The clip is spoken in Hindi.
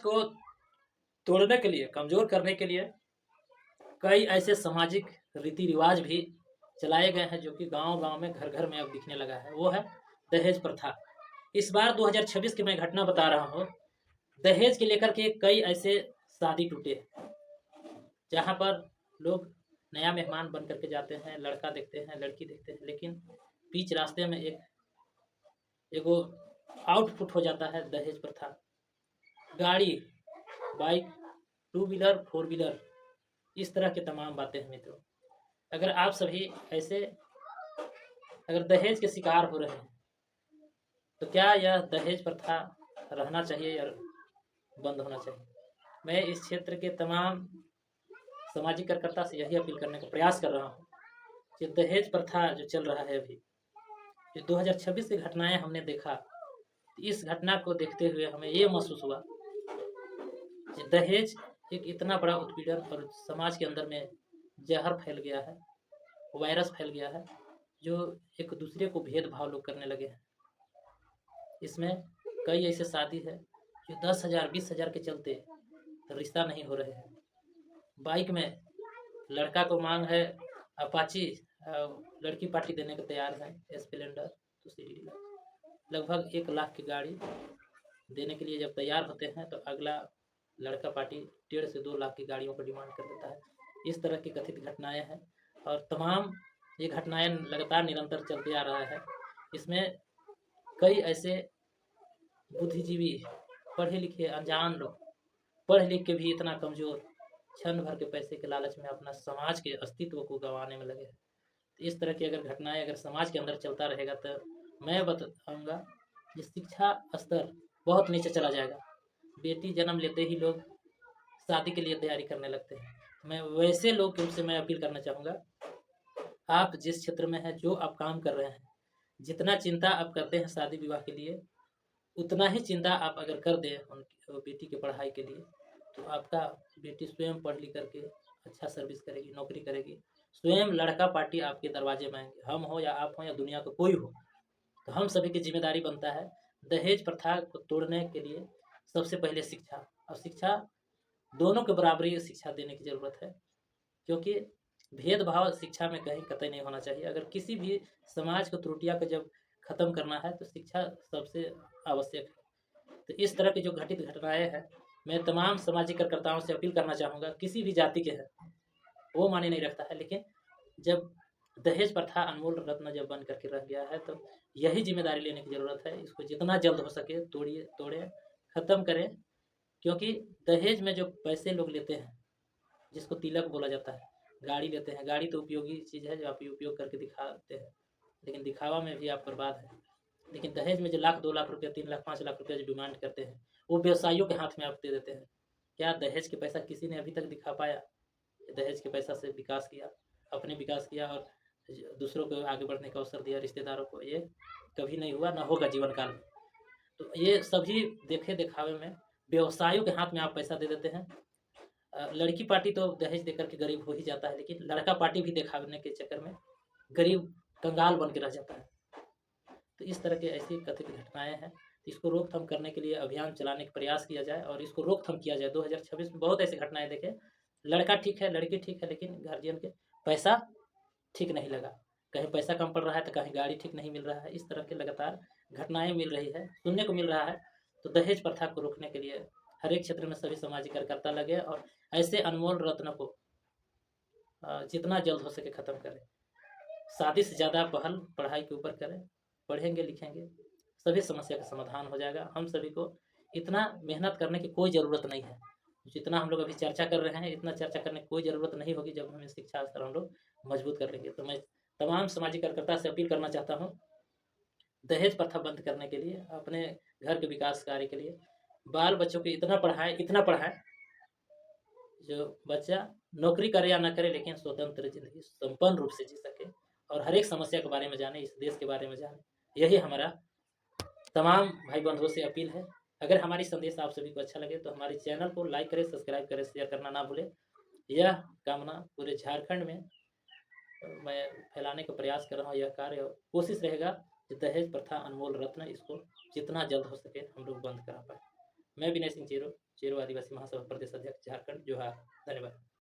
को तोड़ने के लिए, कमजोर करने के लिए कई ऐसे सामाजिक रीति रिवाज भी चलाए गए हैं जो कि गांव-गांव में, घर-घर में अब दिखने लगा है। वो है दहेज प्रथा। इस बार 2026 की मैं घटना बता रहा हूँ। दहेज के लेकर के कई ऐसे शादी टूटे, जहाँ पर लोग नया मेहमान बन करके जाते हैं, लड़का देखते हैं, लड़की देखते हैं, लेकिन बीच रास्ते में एगो आउटपुट हो जाता है दहेज प्रथा। गाड़ी, bike, two wheeler, four wheeler, इस तरह के तमाम बातें हैं मित्रों। अगर आप सभी ऐसे अगर दहेज के शिकार हो रहे हैं, तो क्या यह दहेज प्रथा रहना चाहिए या बंद होना चाहिए? मैं इस क्षेत्र के तमाम सामाजिक कार्यकर्ता से यही अपील करने का प्रयास कर रहा हूँ कि दहेज प्रथा जो चल रहा है अभी, जो 2026 की घटनाएं हमने देखा, इस घटना को देखते हुए हमें ये महसूस हुआ कि दहेज एक इतना बड़ा उत्पीड़न और समाज के अंदर में जहर फैल गया है, वायरस फैल गया है, जो एक दूसरे को भेदभाव लोग करने लगे हैं। इसमें कई ऐसे शादी है जो 10,000 20,000 के चलते रिश्ता नहीं हो रहे हैं। बाइक में लड़का को मांग है अपाची, लड़की पार्टी देने को तैयार है स्प्लेंडर, तो सीडी लगभग 1 लाख की गाड़ी देने के लिए जब तैयार होते हैं तो अगला लड़का पार्टी 1.5 से 2 लाख की गाड़ियों को डिमांड कर देता है। इस तरह की कथित घटनाएं हैं और तमाम ये घटनाएं लगातार निरंतर चलते आ रहा है। इसमें कई ऐसे बुद्धिजीवी, पढ़े लिखे अनजान लोग, पढ़ लिख के भी इतना कमजोर, क्षण भर के पैसे के लालच में अपना समाज के अस्तित्व को गंवाने में लगे हैं। तो इस तरह की अगर घटनाएं अगर समाज के अंदर चलता रहेगा तो मैं बताऊंगा कि शिक्षा स्तर बहुत नीचे चला जाएगा। बेटी जन्म लेते ही लोग शादी के लिए तैयारी करने लगते हैं। मैं वैसे लोग से मैं अपील करना चाहूँगा, आप जिस क्षेत्र में हैं, जो आप काम कर रहे हैं, जितना चिंता आप करते हैं शादी विवाह के लिए, उतना ही चिंता आप अगर कर दें उनकी बेटी की पढ़ाई के लिए, तो आपका बेटी स्वयं पढ़ लिख करके अच्छा सर्विस करेगी, नौकरी करेगी। स्वयं लड़का पार्टी आपके दरवाजे में आएंगे, हम हो या आप हो या दुनिया का कोई हो। तो हम सभी की जिम्मेदारी बनता है दहेज प्रथा को तोड़ने के लिए सबसे पहले शिक्षा, और शिक्षा दोनों के बराबरी शिक्षा देने की ज़रूरत है, क्योंकि भेदभाव शिक्षा में कहीं कतई नहीं होना चाहिए। अगर किसी भी समाज को त्रुटियाँ को जब खत्म करना है तो शिक्षा सबसे आवश्यक है। तो इस तरह की जो घटित घटनाएं हैं, मैं तमाम सामाजिक कार्यकर्ताओं से अपील करना चाहूँगा, किसी भी जाति के हैं वो माने नहीं रखता है, लेकिन जब दहेज प्रथा अनमोल रत्न जब बन करके रह गया है तो यही जिम्मेदारी लेने की ज़रूरत है। इसको जितना जल्द हो सके तोड़ें, ख़त्म करें, क्योंकि दहेज में जो पैसे लोग लेते हैं, जिसको तिलक बोला जाता है, गाड़ी लेते हैं, गाड़ी तो उपयोगी चीज़ है जो आप उपयोग करके दिखाते हैं, लेकिन दिखावा में भी आप बर्बाद हैं। लेकिन दहेज में जो 1 लाख 2 लाख रुपया, 3 लाख 5 लाख रुपया जो डिमांड करते हैं, वो व्यवसायियों के हाथ में आप दे देते हैं। क्या दहेज के पैसा किसी ने अभी तक दिखा पाया? दहेज के पैसा से विकास किया, अपने विकास किया और दूसरों को आगे बढ़ने का अवसर दिया, रिश्तेदारों को, ये कभी नहीं हुआ, ना होगा जीवन काल में। तो ये सभी देखे दिखावे में व्यवसायियों के हाथ में आप पैसा दे देते हैं। लड़की पार्टी तो दहेज देकर के गरीब हो ही जाता है, लेकिन लड़का पार्टी भी दिखाने के चक्कर में गरीब कंगाल बन के रह जाता है। तो इस तरह की ऐसी कथित घटनाएं हैं, तो इसको रोकथाम करने के लिए अभियान चलाने का प्रयास किया जाए और इसको रोकथाम किया जाए। 2026 में बहुत ऐसी घटनाएं देखे, लड़का ठीक है, लड़की ठीक है, लेकिन गार्जियन के पैसा ठीक नहीं लगा, कहीं पैसा कम पड़ रहा है तो कहीं गाड़ी ठीक नहीं मिल रहा है। इस तरह के लगातार घटनाएं मिल रही है, सुनने को मिल रहा है। तो दहेज प्रथा को रोकने के लिए हर एक क्षेत्र में सभी सामाजिक कार्यकर्ता लगे और ऐसे अनमोल रत्न को जितना जल्द हो सके ख़त्म करें। शादी से ज़्यादा पहल पढ़ाई के ऊपर करें, पढ़ेंगे लिखेंगे सभी समस्या का समाधान हो जाएगा। हम सभी को इतना मेहनत करने की कोई ज़रूरत नहीं है, जितना हम लोग अभी चर्चा कर रहे हैं, इतना चर्चा करने की कोई ज़रूरत नहीं होगी जब हमें शिक्षा स्तर हम लोग मजबूत कर लेंगे। तो मैं तमाम सामाजिक कार्यकर्ता से अपील करना चाहता हूँ, दहेज प्रथा बंद करने के लिए, अपने घर के विकास कार्य के लिए बाल बच्चों को इतना पढ़ाएं जो बच्चा नौकरी करे या ना करे, लेकिन स्वतंत्र जिंदगी संपन्न रूप से जी सके और हर एक समस्या के बारे में जाने, इस देश के बारे में जाने। यही हमारा तमाम भाई बंधुओं से अपील है। अगर हमारी संदेश आप सभी को अच्छा लगे तो हमारे चैनल को लाइक करें, सब्सक्राइब करें, शेयर करना ना भूलें। यह कामना पूरे झारखंड में मैं फैलाने का प्रयास कर रहा हूँ। यह कार्य कोशिश रहेगा कि दहेज प्रथा अनमोल रत्न, इसको जितना जल्द हो सके हम लोग बंद करा पाए। मैं विनय सिंह चीरो, चेरो आदिवासी महासभा प्रदेश अध्यक्ष झारखंड जोहार। धन्यवाद।